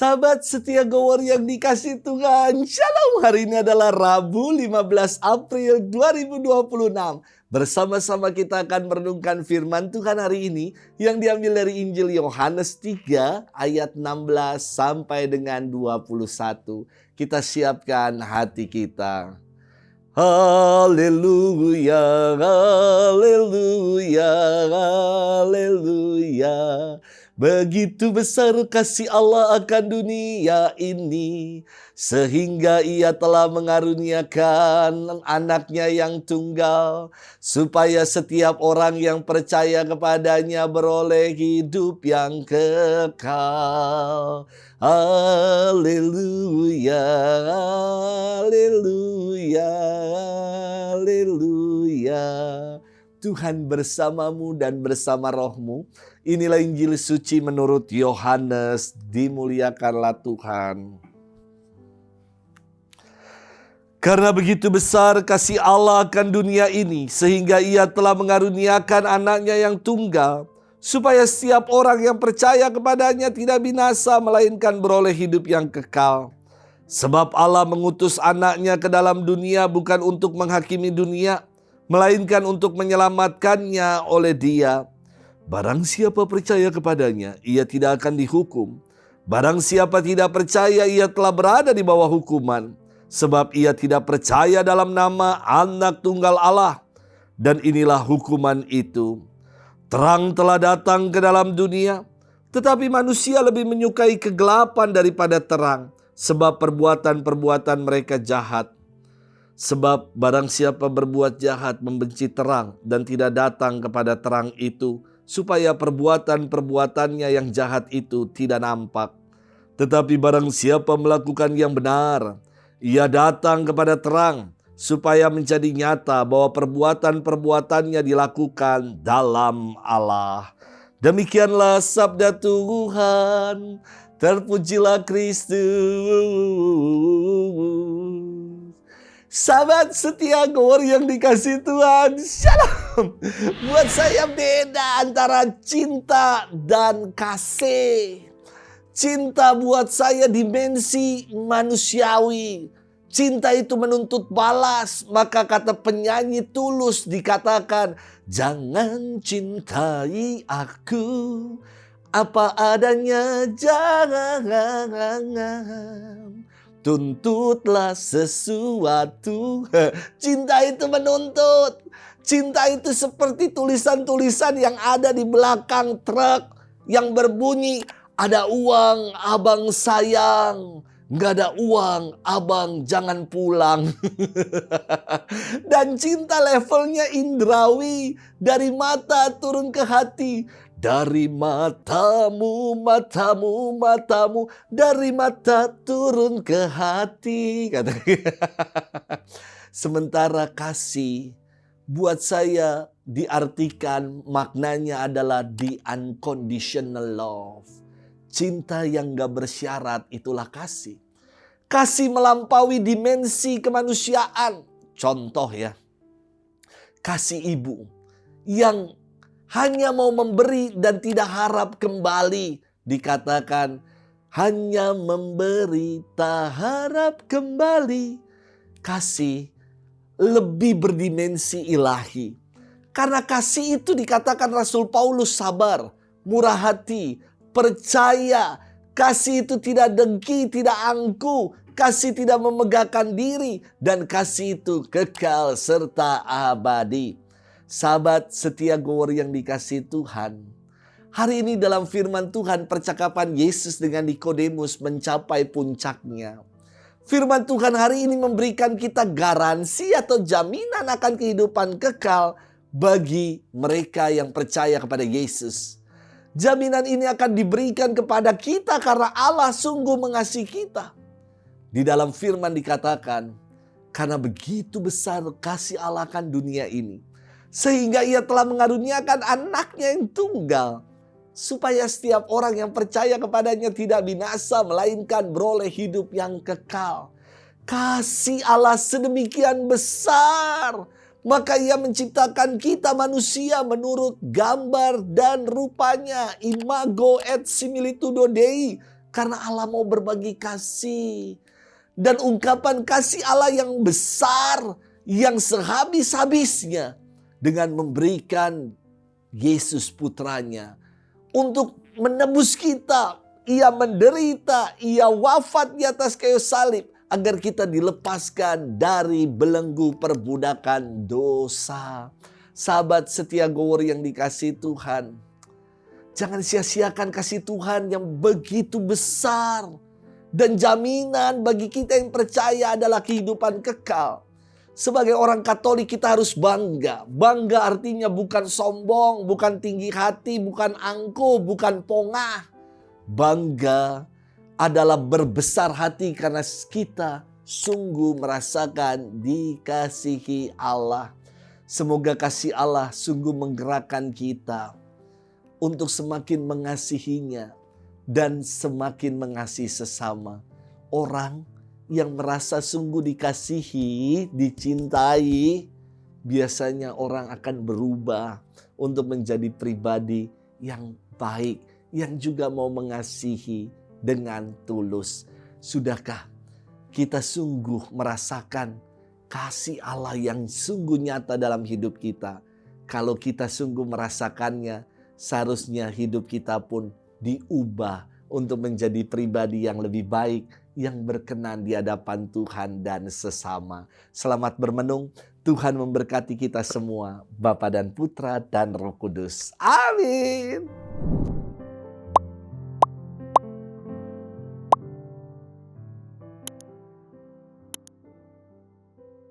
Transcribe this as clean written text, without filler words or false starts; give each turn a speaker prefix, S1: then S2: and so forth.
S1: Sahabat setia Gowor yang dikasih Tuhan, Shalom. Hari ini adalah Rabu 15 April 2026. Bersama-sama kita akan merenungkan firman Tuhan hari ini yang diambil dari Injil Yohanes 3 ayat 16 sampai dengan 21. Kita siapkan hati kita. Haleluya, haleluya, haleluya. Begitu besar kasih Allah akan dunia ini, sehingga ia telah mengaruniakan anaknya yang tunggal, supaya setiap orang yang percaya kepadanya beroleh hidup yang kekal. Haleluya, haleluya, haleluya. Tuhan bersamamu dan bersama rohmu. Inilah Injil suci menurut Yohanes. Dimuliakanlah Tuhan. Karena begitu besar kasih Allah akan dunia ini, sehingga ia telah mengaruniakan anaknya yang tunggal, supaya setiap orang yang percaya kepadanya tidak binasa, melainkan beroleh hidup yang kekal. Sebab Allah mengutus anaknya ke dalam dunia bukan untuk menghakimi dunia, melainkan untuk menyelamatkannya oleh Dia. Barang siapa percaya kepadanya, ia tidak akan dihukum. Barang siapa tidak percaya, ia telah berada di bawah hukuman, sebab ia tidak percaya dalam nama Anak Tunggal Allah. Dan inilah hukuman itu: terang telah datang ke dalam dunia, tetapi manusia lebih menyukai kegelapan daripada terang, sebab perbuatan-perbuatan mereka jahat. Sebab barang siapa berbuat jahat membenci terang dan tidak datang kepada terang itu, supaya perbuatan-perbuatannya yang jahat itu tidak nampak. Tetapi barang siapa melakukan yang benar, ia datang kepada terang, supaya menjadi nyata bahwa perbuatan-perbuatannya dilakukan dalam Allah. Demikianlah sabda Tuhan. Terpujilah Kristus. Sahabat setia Gowor yang dikasih Tuhan, Shalom. Buat saya beda antara cinta dan kasih. Cinta buat saya dimensi manusiawi. Cinta itu menuntut balas. Maka kata penyanyi Tulus dikatakan, jangan cintai aku apa adanya, jangan tuntutlah sesuatu. Cinta itu menuntut. Cinta itu seperti tulisan-tulisan yang ada di belakang truk yang berbunyi, ada uang abang sayang, nggak ada uang abang jangan pulang. Dan cinta levelnya indrawi, dari mata turun ke hati. Dari matamu, matamu, matamu, dari mata turun ke hati. Sementara kasih buat saya diartikan maknanya adalah the unconditional love. Cinta yang gak bersyarat, itulah kasih. Kasih melampaui dimensi kemanusiaan. Contoh ya, kasih ibu yang hanya mau memberi dan tidak harap kembali. Dikatakan hanya memberi tak harap kembali. Kasih lebih berdimensi ilahi. Karena kasih itu dikatakan Rasul Paulus sabar, murah hati, percaya. Kasih itu tidak dengki, tidak angku. Kasih tidak memegahkan diri. Dan kasih itu kekal serta abadi. Sahabat setia Gowor yang dikasih Tuhan, hari ini dalam firman Tuhan percakapan Yesus dengan Nikodemus mencapai puncaknya. Firman Tuhan hari ini memberikan kita garansi atau jaminan akan kehidupan kekal bagi mereka yang percaya kepada Yesus. Jaminan ini akan diberikan kepada kita karena Allah sungguh mengasihi kita. Di dalam firman dikatakan, karena begitu besar kasih Allah akan dunia ini, sehingga ia telah mengaruniakan anaknya yang tunggal, supaya setiap orang yang percaya kepadanya tidak binasa, melainkan beroleh hidup yang kekal. Kasih Allah sedemikian besar, maka ia menciptakan kita manusia menurut gambar dan rupanya. Imago et similitudo Dei. Karena Allah mau berbagi kasih. Dan ungkapan kasih Allah yang besar, yang sehabis-habisnya dengan memberikan Yesus putranya untuk menebus kita. Ia menderita, ia wafat di atas kayu salib agar kita dilepaskan dari belenggu perbudakan dosa. Sahabat setia Gower yang dikasihi Tuhan, jangan sia-siakan kasih Tuhan yang begitu besar. Dan jaminan bagi kita yang percaya adalah kehidupan kekal. Sebagai orang Katolik kita harus bangga. Bangga artinya bukan sombong, bukan tinggi hati, bukan angkuh, bukan pongah. Bangga adalah berbesar hati karena kita sungguh merasakan dikasihi Allah. Semoga kasih Allah sungguh menggerakkan kita untuk semakin mengasihinya dan semakin mengasihi sesama. Orang yang merasa sungguh dikasihi, dicintai, biasanya orang akan berubah untuk menjadi pribadi yang baik, yang juga mau mengasihi dengan tulus. Sudahkah kita sungguh merasakan kasih Allah yang sungguh nyata dalam hidup kita? Kalau kita sungguh merasakannya, seharusnya hidup kita pun diubah untuk menjadi pribadi yang lebih baik, yang berkenan di hadapan Tuhan dan sesama. Selamat bermenung. Tuhan memberkati kita semua, Bapa dan Putra dan Roh Kudus. Amin.